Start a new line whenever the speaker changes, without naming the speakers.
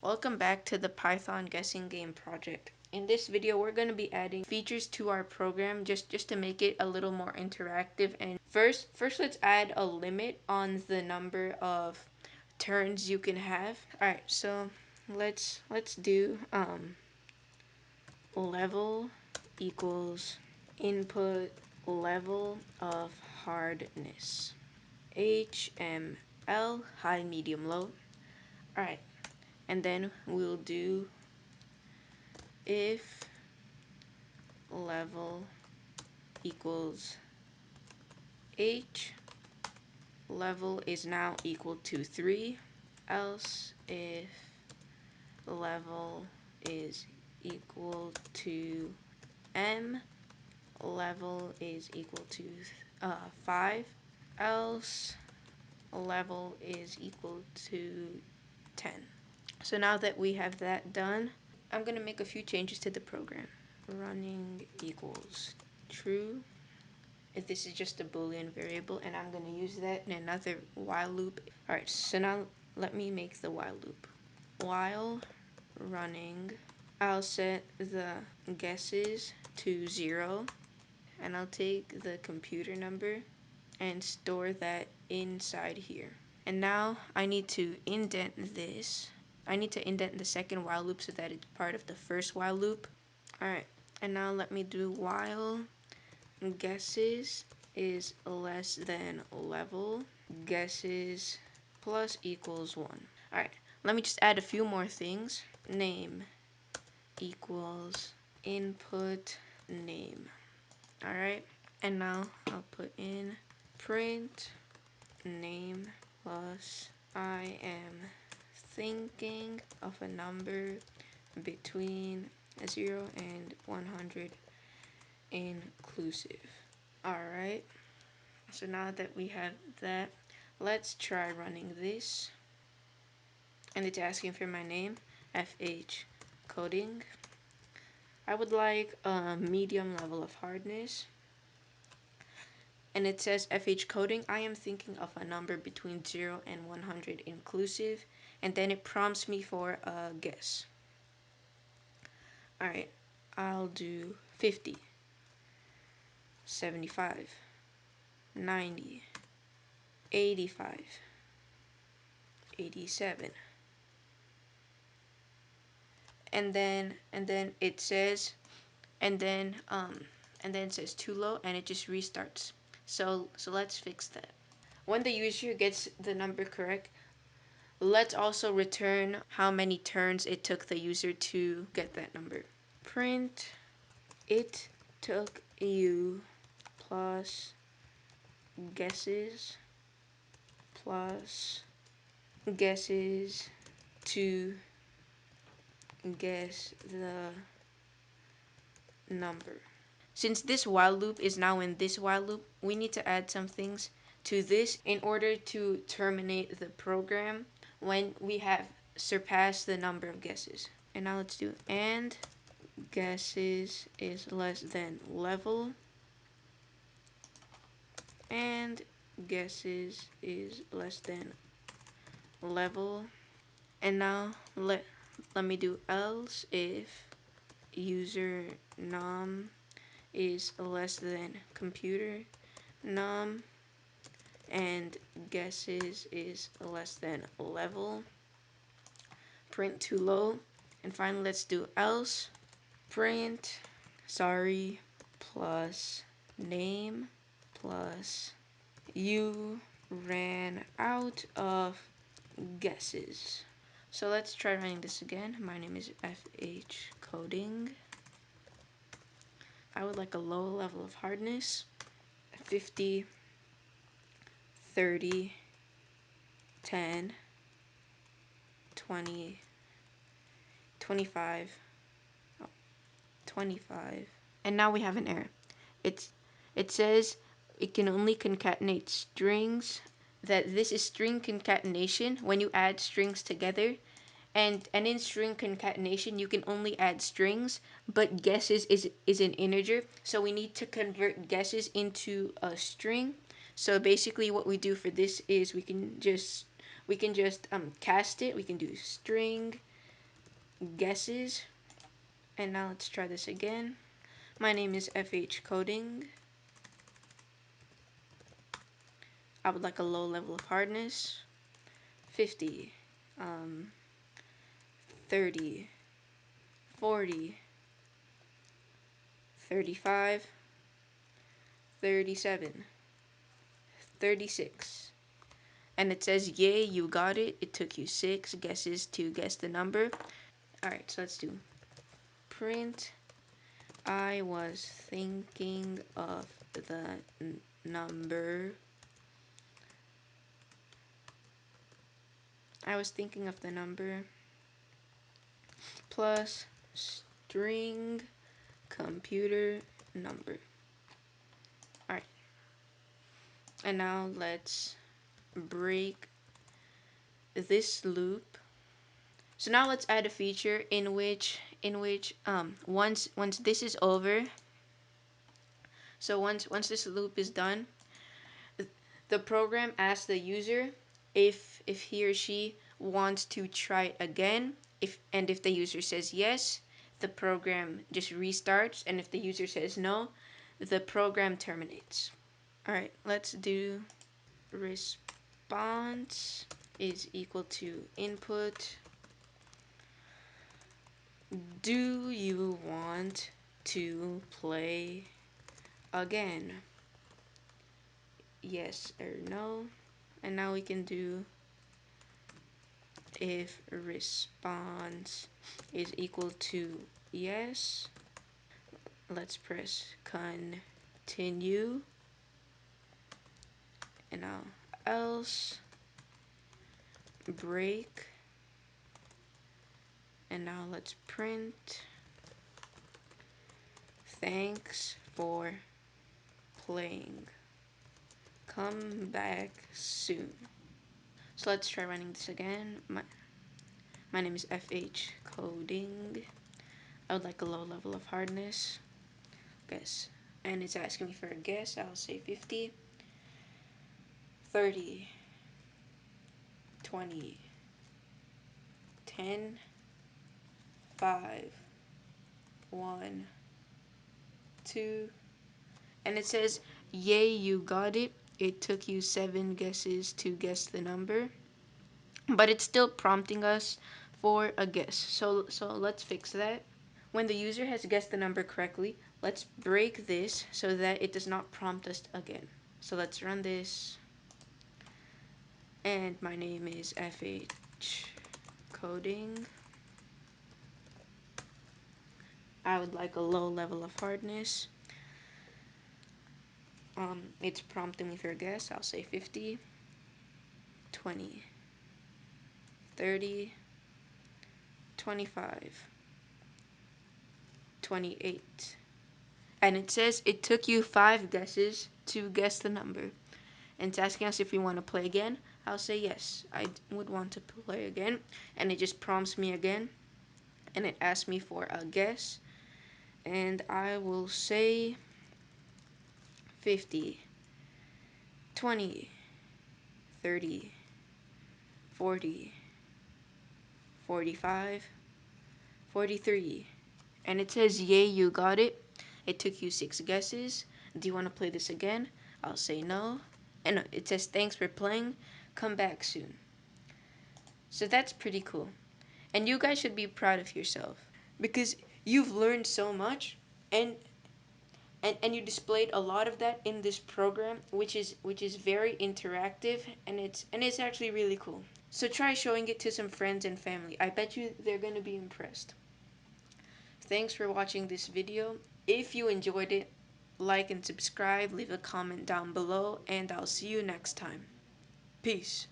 Welcome back to the Python guessing game project. In this video, we're going to be adding features to our program just to make it a little more interactive. And first let's add a limit on the number of turns you can have. All right, so let's do level equals input level of hardness, HML, high, medium, low. All right, and then we'll do if level equals h, level is now equal to 3, else if level is equal to m, level is equal to 5, else level is equal to 10. So now that we have that done, I'm going to make a few changes to the program. Running equals true if this is just a boolean variable, and I'm going to use that in another while loop. Alright, so now let me make the while loop. While running, I'll set the guesses to 0, and I'll take the computer number and store that inside here. And now I need to indent this. I need to indent the second while loop so that it's part of the first while loop. Alright, and now let me do while guesses is less than level, guesses plus equals 1. Alright, let me just add a few more things. Name equals input name. Alright, and now I'll put in print name plus I am thinking of a number between 0 and 100 inclusive. Alright, so now that we have that, let's try running this. And it's asking for my name, FH coding. I would like a medium level of hardness. And it says FH coding, I am thinking of a number between 0 and 100 inclusive. And then it prompts me for a guess. Alright, I'll do 50, 75, 90, 85, 87. And then it says and then it says too low, and it just restarts. So let's fix that. When the user gets the number correct, let's also return how many turns it took the user to get that number. Print it took you plus guesses plus guesses to guess the number. Since this while loop is now in this while loop, we need to add some things to this in order to terminate the program when we have surpassed the number of guesses. And now let's do and guesses is less than level, and guesses is less than level. And now let me do else if user num is less than computer num and guesses is less than level. Print too low. And finally, let's do else. Print sorry plus name plus you ran out of guesses. So let's try running this again. My name is FH Coding. I would like a low level of hardness, 50, 30, 10, 20, 25, 25. And now we have an error. It says it can only concatenate strings, that this is string concatenation when you add strings together. And in string concatenation, you can only add strings, but guesses is an integer. So we need to convert guesses into a string. So basically what we do for this is we can just cast it. We can do string guesses. And now let's try this again. My name is FH Coding. I would like a low level of hardness. 50, 30, 40, 35, 37, 36. And it says, yay, you got it. It took you 6 guesses to guess the number. Alright, so let's do print. I was thinking of the number. I was thinking of the number plus string computer number. Alright. And now let's break this loop. So now let's add a feature in which once this is over, so once this loop is done, the program asks the user if he or she wants to try it again. If the user says yes, the program just restarts, and if the user says no, the program terminates. All right, let's do response is equal to input. Do you want to play again? Yes or no. And now we can do if response is equal to yes. Let's press continue. And now else break. And now let's print. Thanks for playing. Come back soon. So let's try running this again. My name is FH Coding. I would like a low level of hardness. Guess. And it's asking me for a guess. I'll say 50, 30, 20, 10, 5, 1, 2. And it says, yay, you got it. It took you 7 guesses to guess the number. But it's still prompting us for a guess. So let's fix that. When the user has guessed the number correctly, let's break this so that it does not prompt us again. So let's run this. And my name is FH Coding. I would like a low level of hardness. It's prompting me for a guess. I'll say 50, 20, 30, 25, 28. And it says it took you 5 guesses to guess the number. And it's asking us if we want to play again. I'll say yes, I would want to play again. And it just prompts me again. And it asks me for a guess. And I will say 50, 20, 30, 40, 45, 43. And it says, yay, you got it. It took you 6 guesses. Do you want to play this again? I'll say no. And it says, thanks for playing. Come back soon. So that's pretty cool. And you guys should be proud of yourself. Because you've learned so much. And you displayed a lot of that in this program, which is very interactive, and it's actually really cool. So try showing it to some friends and family. I bet you they're going to be impressed. Thanks for watching this video. If you enjoyed it, like and subscribe, leave a comment down below, and I'll see you next time. Peace.